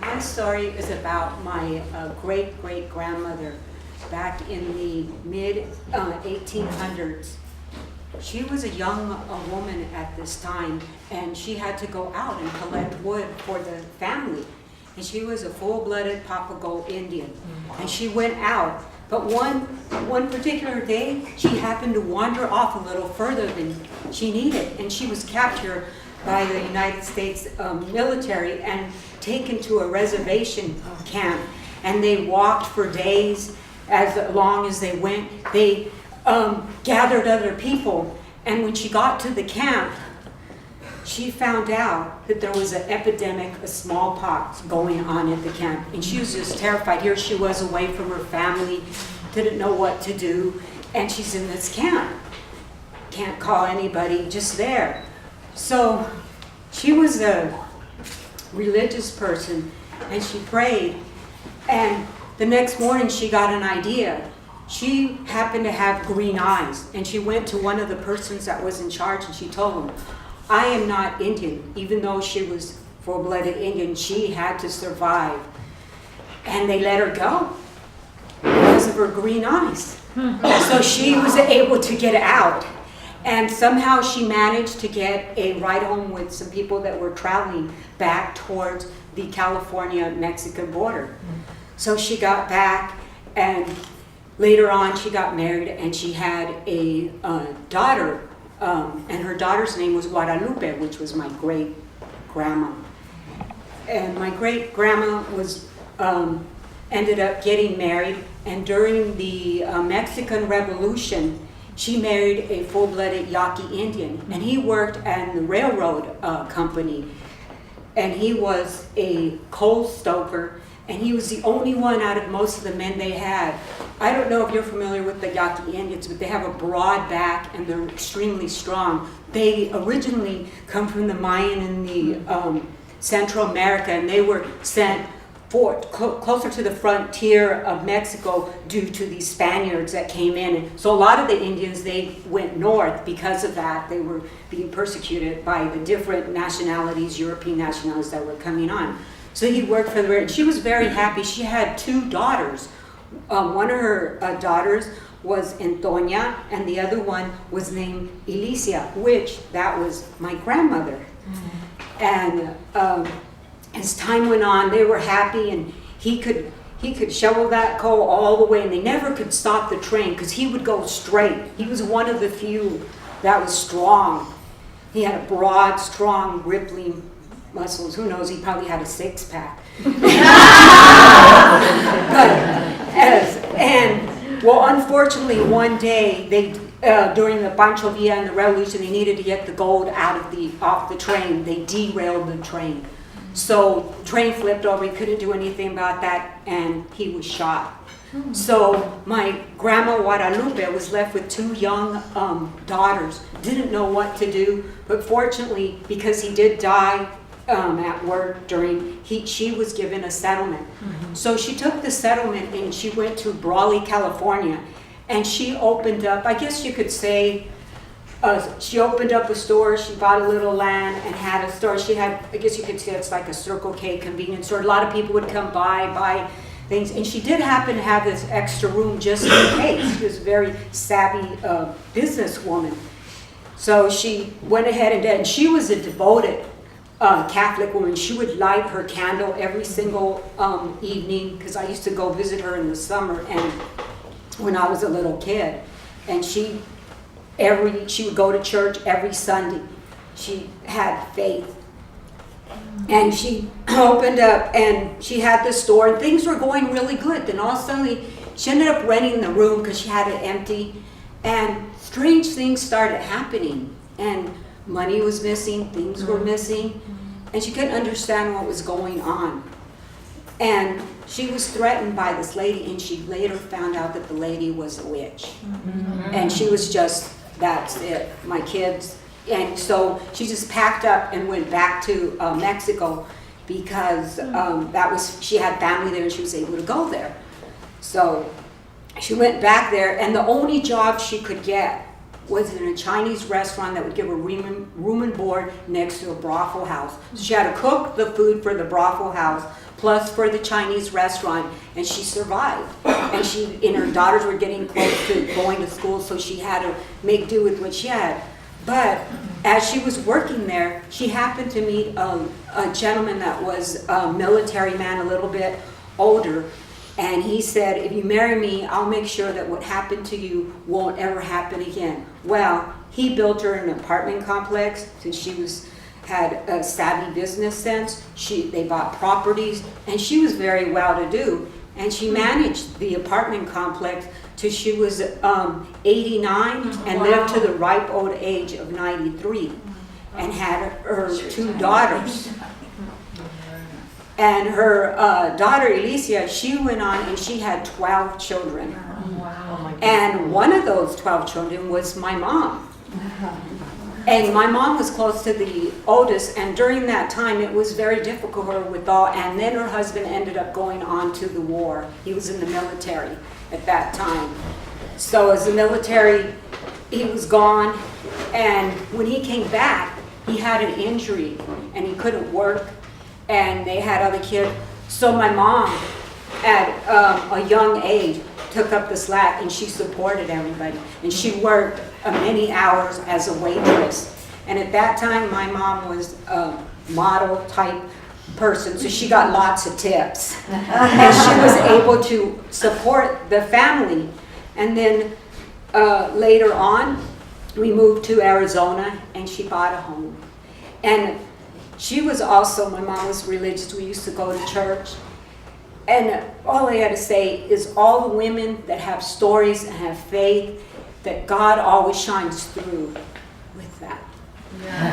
My story is about my great-great-grandmother back in the mid-1800s. She was a young woman at this time, and she had to go out and collect wood for the family. And she was a full-blooded Papago Indian. And she went out, but one particular day, she happened to wander off a little further than she needed, and she was captured by the United States military and taken to a reservation camp. And they walked for days as long as they went. They gathered other people, and when she got to the camp, she found out that there was an epidemic of smallpox going on at the camp, and she was just terrified. Here she was away from her family, didn't know what to do, and she's in this camp. Can't call anybody, just there. So she was a religious person, and she prayed, and the next morning she got an idea. She happened to have green eyes, and she went to one of the persons that was in charge, and she told him, I am not Indian. Even though she was full-blooded Indian, she had to survive. And they let her go because of her green eyes. So she was able to get out. And somehow she managed to get a ride home with some people that were traveling back towards the California-Mexican border. So she got back, and later on she got married, and she had a daughter, and her daughter's name was Guadalupe, which was my great-grandma. And my great-grandma was ended up getting married, and during the Mexican Revolution, she married a full-blooded Yaqui Indian, and he worked at the railroad company, and he was a coal stoker, and he was the only one out of most of the men they had. I don't know if you're familiar with the Yaqui Indians, but they have a broad back and they're extremely strong. They originally come from the Mayan in the Central America, and they were sent closer to the frontier of Mexico due to the Spaniards that came in. So a lot of the Indians, they went north because of that. They were being persecuted by the different nationalities, European nationalities that were coming on. So he worked for the, and she was very happy. She had two daughters. One of her daughters was Antonia, and the other one was named Elicia, which that was my grandmother. And as time went on, they were happy, and he could shovel that coal all the way, and they never could stop the train because he would go straight. He was one of the few that was strong. He had a broad, strong, rippling muscles. Who knows? He probably had a six-pack. Unfortunately, one day they during the Pancho Villa and the Revolution, they needed to get the gold off the train. They derailed the train. So train flipped over, he couldn't do anything about that, and he was shot. So my grandma Guadalupe was left with two young daughters, didn't know what to do, but fortunately, because he did die at work she was given a settlement. So she took the settlement and she went to Brawley, California, and she opened up, I guess you could say, she opened up a store. She bought a little land and had a store. She had, I guess you could say it's like a Circle K convenience store. A lot of people would come buy things. And she did happen to have this extra room just in case. She was a very savvy businesswoman. So she went ahead and did. And she was a devoted Catholic woman. She would light her candle every single evening, because I used to go visit her in the summer and when I was a little kid. And she would go to church every Sunday. She had faith. And she opened up and she had the store and things were going really good. Then all of a sudden she ended up renting the room because she had it empty, and strange things started happening, and money was missing, things were missing, and she couldn't understand what was going on. And she was threatened by this lady, and she later found out that the lady was a witch. And she was just, that's it, my kids. And so she just packed up and went back to Mexico because she had family there and she was able to go there. So she went back there, and the only job she could get was in a Chinese restaurant that would give her room and board next to a brothel house. So she had to cook the food for the brothel house plus for the Chinese restaurant, and she survived. And her daughters were getting close to going to school, so she had to make do with what she had. But as she was working there, she happened to meet a gentleman that was a military man, a little bit older, and he said, if you marry me, I'll make sure that what happened to you won't ever happen again. Well, he built her an apartment complex since she had a savvy business sense. They bought properties, and she was very well-to-do, and she managed the apartment complex till she was 89 and lived to the ripe old age of 93, and had her 2 daughters. And her daughter Alicia, she went on and she had 12 children. Wow. And one of those 12 children was my mom. And my mom was close to the oldest, and during that time it was very difficult for her with all, and then her husband ended up going on to the war. He was in the military at that time. So as the military, he was gone, and when he came back, he had an injury and he couldn't work, and they had other kids. So my mom, at a young age, took up the slack, and she supported everybody. And she worked many hours as a waitress. And at that time, my mom was a model type person, so she got lots of tips. And she was able to support the family. And then later on, we moved to Arizona, and she bought a home. And she was also, my mom was religious. We used to go to church. And all I had to say is all the women that have stories and have faith, that God always shines through with that. Yeah.